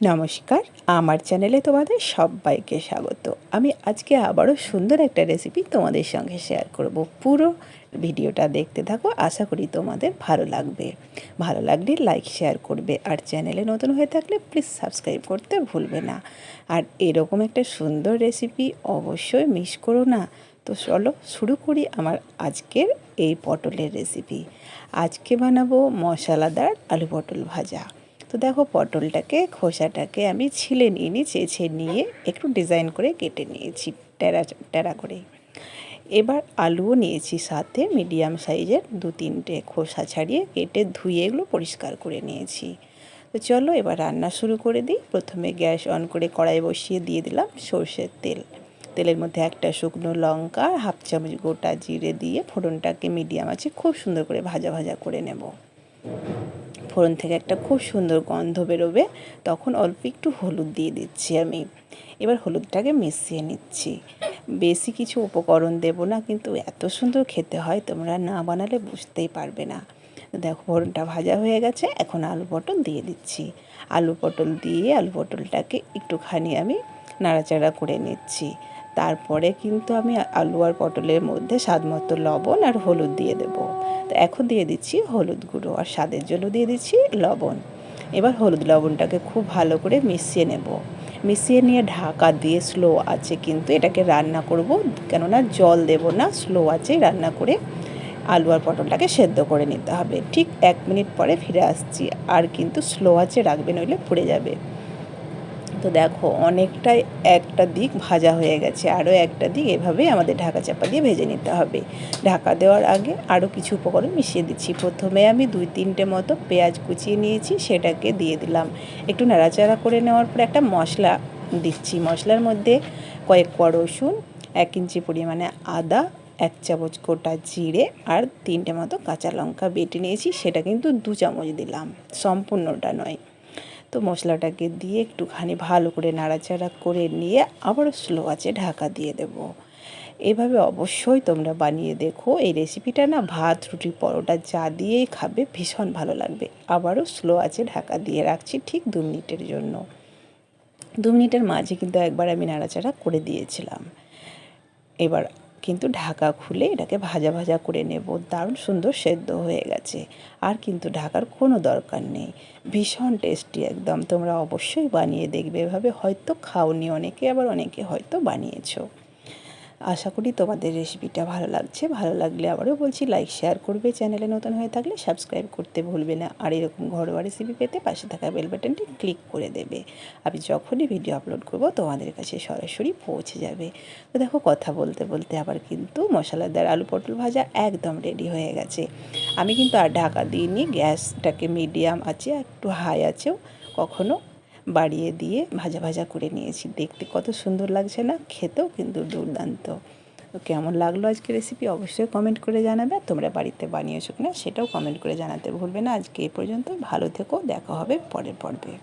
নমস্কার, আমার চ্যানেলে তোমাদের সবাইকে স্বাগত। আমি আজকে আবারও সুন্দর একটা রেসিপি তোমাদের সঙ্গে শেয়ার করব। পুরো ভিডিওটা দেখতে থাকো, আশা করি তোমাদের ভালো লাগবে। ভালো লাগলে লাইক শেয়ার করবে, আর চ্যানেলে নতুন হয়ে থাকলে প্লিজ সাবস্ক্রাইব করতে ভুলবে না। আর এরকম একটা সুন্দর রেসিপি অবশ্যই মিস করো না। তো চলো শুরু করি আমার আজকের এই পটলের রেসিপি। আজকে বানাবো মশলাদার আলু পটল ভাজা। তো দেখো, পটলটাকে খোসাটাকে আমি ছিলে নিয়ে চেঁচে নিয়ে একটু ডিজাইন করে কেটে নিয়েছি টেরা টেরা করে। এবার আলুও নিয়েছি সাথে, মিডিয়াম সাইজের 2-3টে খোসা ছাড়িয়ে কেটে ধুয়ে এগুলো পরিষ্কার করে নিয়েছি। তো চলো এবার রান্না শুরু করে দিই। প্রথমে গ্যাস অন করে কড়াই বসিয়ে দিয়ে দিলাম সর্ষের তেল। তেলের মধ্যে একটা শুকনো লঙ্কা, হাফ চামচ গোটা জিরে দিয়ে ফোড়নটাকে মিডিয়াম আছে খুব সুন্দর করে ভাজা ভাজা করে নেব। ফোড়ন থেকে একটা খুব সুন্দর গন্ধ বেরোবে, তখন অল্প একটু হলুদ দিয়ে দিচ্ছি আমি। এবার হলুদটাকে মিশিয়ে নিচ্ছি। বেশি কিছু উপকরণ দেব না, কিন্তু এত সুন্দর খেতে হয়, তোমরা না বানালে বুঝতেই পারবে না। দেখো ফোড়নটা ভাজা হয়ে গেছে, এখন আলু পটল দিয়ে দিচ্ছি। আলু পটল দিয়ে আলু পটলটাকে একটুখানি আমি নাড়াচাড়া করে নিচ্ছি। তারপরে কিন্তু আমি আলু আর পটলের মধ্যে স্বাদ মতো লবণ আর হলুদ দিয়ে দেবো। তো এখন দিয়ে দিচ্ছি হলুদ গুঁড়ো, আর স্বাদের জন্য দিয়ে দিচ্ছি লবণ। এবার হলুদ লবণটাকে খুব ভালো করে মিশিয়ে নেব। মিশিয়ে নিয়ে ঢাকা দিয়ে স্লো আঁচে কিন্তু এটাকে রান্না করব, কেননা জল দেব না, স্লো আঁচে রান্না করে আলু আর পটলটাকে সেদ্ধ করে নিতে হবে। ঠিক 1 মিনিট পরে ফিরে আসছি, আর কিন্তু স্লো আঁচে রাখবে, নইলে পুড়ে যাবে। তো দেখো অনেকটাই একটা দিক ভাজা হয়ে গেছে, আরও একটা দিক এভাবেই আমাদের ঢাকা চাপা দিয়ে ভেজে নিতে হবে। ঢাকা দেওয়ার আগে আরও কিছু উপকরণ মিশিয়ে দিচ্ছি। প্রথমে আমি 2-3টে মতো পেঁয়াজ কুচিয়ে নিয়েছি, সেটাকে দিয়ে দিলাম। একটু নাড়াচাড়া করে নেওয়ার পর একটা মশলা দিচ্ছি। মশলার মধ্যে কয়েক কোয়া রসুন, 1 ইঞ্চি পরিমাণে আদা, 1 চামচ গোটা জিরে আর 3টে মতো কাঁচা লঙ্কা বেটে নিয়েছি, সেটা কিন্তু 2 চামচ দিলাম, সম্পূর্ণটা নয়। তো মশলাটাকে দিয়ে একটুখানি ভালো করে নাড়াচাড়া করে নিয়ে আবারও স্লো আঁচে ঢাকা দিয়ে দেব। এভাবে অবশ্যই তোমরা বানিয়ে দেখো। এই রেসিপিটা না ভাত, রুটি, পরোটা যা দিয়েই খাবে ভীষণ ভালো লাগবে। আবারও স্লো আঁচে ঢাকা দিয়ে রাখছি ঠিক 2 মিনিটের জন্য। 2 মিনিটের মাঝে কিন্তু একবার আমি নাড়াচাড়া করে দিয়েছিলাম। এবার কিন্তু ঢাকা খুলে এটাকে ভাজা ভাজা করে নেব। দারুণ সুন্দর সেদ্ধ হয়ে গেছে, আর কিন্তু ঢাকার কোনো দরকার নেই। ভীষণ টেস্টি একদম, তোমরা অবশ্যই বানিয়ে দেখবে এভাবে। হয়তো খাওনি অনেকে, আবার অনেকে হয়তো বানিয়েছো। আশা করি তোমাদের রেসিপিটা ভালো লাগছে। ভালো লাগলে আবারও বলছি লাইক শেয়ার করবে, চ্যানেলে নতুন হয়ে থাকলে সাবস্ক্রাইব করতে ভুলবে না। আর এরকম ঘরোয়া রেসিপি পেতে পাশে থাকা বেল বাটনটি ক্লিক করে দেবে। আমি যখনই ভিডিও আপলোড করব তোমাদের কাছে সরাসরি পৌঁছে যাবে। তো দেখো, কথা বলতে বলতে আবার কিন্তু মশলাদার আলু পটল ভাজা একদম রেডি হয়ে গেছে। আমি কিন্তু আর ঢাকা দিইনি, গ্যাসটাকে মিডিয়াম আছে, একটু হাই আছেও কখনো বাড়িয়ে দিয়ে ভাজা ভাজা করে নিয়েছি। দেখতে কত সুন্দর লাগছে না, খেতেও কিন্তু দুর্দান্ত। তো কেমন লাগলো আজকে রেসিপি অবশ্যই কমেন্ট করে জানাবে। তোমরা বাড়িতে বানিয়েছো কিনা সেটাও কমেন্ট করে জানাতে ভুলবে না। আজকে এই পর্যন্ত, ভালো থেকো, দেখা হবে পরের পর্বে।